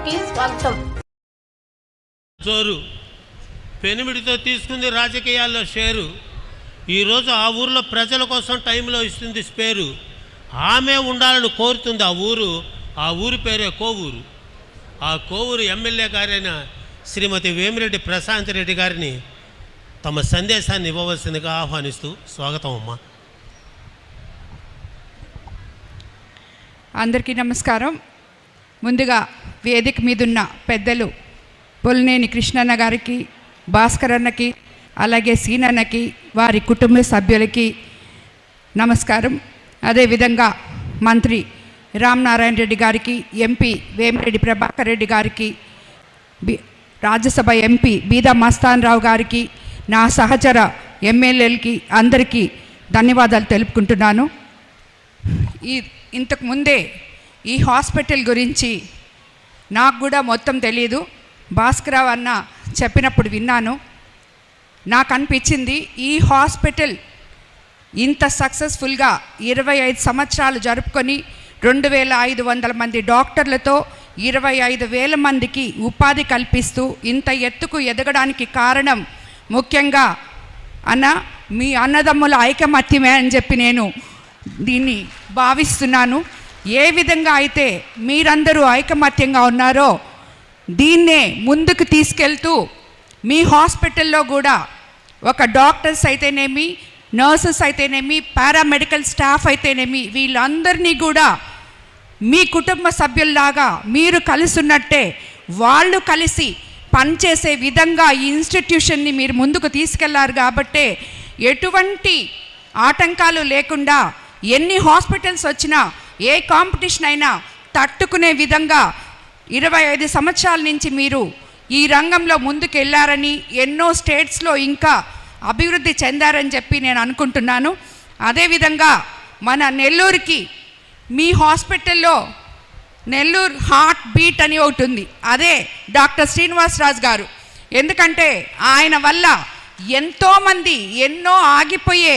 కి స్వాగతం. జోరు పెనిమిడితో తీసుకుంది రాజకీయాల్లో షేరు. ఈరోజు ఆ ఊరిలో ప్రజల కోసం టైంలో ఇస్తుంది స్పేరు. ఆమె ఉండాలని కోరుతుంది ఆ ఊరి పేరే కోవూరు. ఆ కోవూరు ఎమ్మెల్యే గారైన శ్రీమతి వేమిరెడ్డి ప్రశాంత్ రెడ్డి గారిని తమ సందేశాన్ని ఇవ్వవలసిందిగా ఆహ్వానిస్తూ స్వాగతం అమ్మా. అందరికీ నమస్కారం. ముందుగా వేదిక మీదున్న పెద్దలు పొలినేని కృష్ణన్న గారికి, భాస్కర్ అన్నకి, అలాగే సీనన్నకి, వారి కుటుంబ సభ్యులకి నమస్కారం. అదేవిధంగా మంత్రి రామనారాయణ రెడ్డి గారికి, ఎంపీ వేమిరెడ్డి ప్రభాకర్ రెడ్డి గారికి, రాజ్యసభ ఎంపీ బీదా మస్తాన్ రావు గారికి, నా సహచర ఎమ్మెల్యేలకి అందరికీ ధన్యవాదాలు తెలుపుకుంటున్నాను. ఇంతకు ముందే ఈ హాస్పిటల్ గురించి నాకు కూడా మొత్తం తెలీదు. భాస్కరరావు అన్న చెప్పినప్పుడు విన్నాను. నాకు అనిపించింది ఈ హాస్పిటల్ ఇంత సక్సెస్ఫుల్గా 25 సంవత్సరాలు జరుపుకొని 2500 మంది డాక్టర్లతో 25,000 మందికి ఉపాధి కల్పిస్తూ ఇంత ఎత్తుకు ఎదగడానికి కారణం ముఖ్యంగా మీ అన్నదమ్ముల ఐకమత్యమే అని చెప్పి నేను దీన్ని భావిస్తున్నాను. ఏ విధంగా అయితే మీరందరూ ఐకమత్యంగా ఉన్నారో దీన్నే ముందుకు తీసుకెళ్తూ మీ హాస్పిటల్లో కూడా ఒక డాక్టర్స్ అయితేనేమి, నర్సెస్ అయితేనేమి, పారామెడికల్ స్టాఫ్ అయితేనేమి, వీళ్ళందరినీ కూడా మీ కుటుంబ సభ్యుల్లాగా మీరు కలిసి ఉన్నట్టే వాళ్ళు కలిసి పనిచేసే విధంగా ఈ ఇన్స్టిట్యూషన్ని మీరు ముందుకు తీసుకెళ్లారు. కాబట్టే ఎటువంటి ఆటంకాలు లేకుండా ఎన్ని హాస్పిటల్స్ వచ్చినా, ఏ కాంపిటీషన్ అయినా తట్టుకునే విధంగా 25 సంవత్సరాల నుంచి మీరు ఈ రంగంలో ముందుకు వెళ్ళారని, ఎన్నో స్టేట్స్లో ఇంకా అభివృద్ధి చెందారని చెప్పి నేను అనుకుంటున్నాను. అదేవిధంగా మన నెల్లూరుకి మీ హాస్పిటల్లో నెల్లూరు హార్ట్ బీట్ అని ఒకటి ఉంది. అదే డాక్టర్ శ్రీనివాసరాజు గారు. ఎందుకంటే ఆయన వల్ల ఎంతోమంది ఎన్నో ఆగిపోయే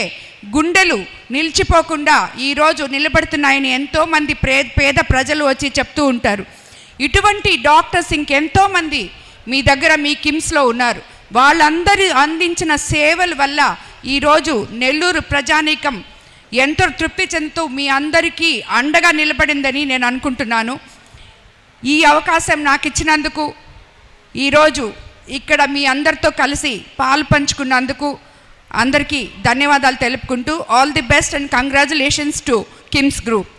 గుండెలు నిలిచిపోకుండా ఈరోజు నిలబడుతున్నాయని ఎంతోమంది పేద ప్రజలు వచ్చి చెప్తూ ఉంటారు. ఇటువంటి డాక్టర్స్ ఇంకెంతోమంది మీ దగ్గర మీ కిమ్స్లో ఉన్నారు. వాళ్ళందరూ అందించిన సేవల వల్ల ఈరోజు నెల్లూరు ప్రజానీకం ఎంతో తృప్తి చెందుతూ మీ అందరికీ అండగా నిలబడిందని నేను అనుకుంటున్నాను. ఈ అవకాశం నాకు ఇచ్చినందుకు, ఈరోజు ఇక్కడ మీ అందరితో కలిసి పాలు పంచుకున్నందుకు అందరికీ ధన్యవాదాలు తెలుపుకుంటూ all the best and congratulations to KIMS group.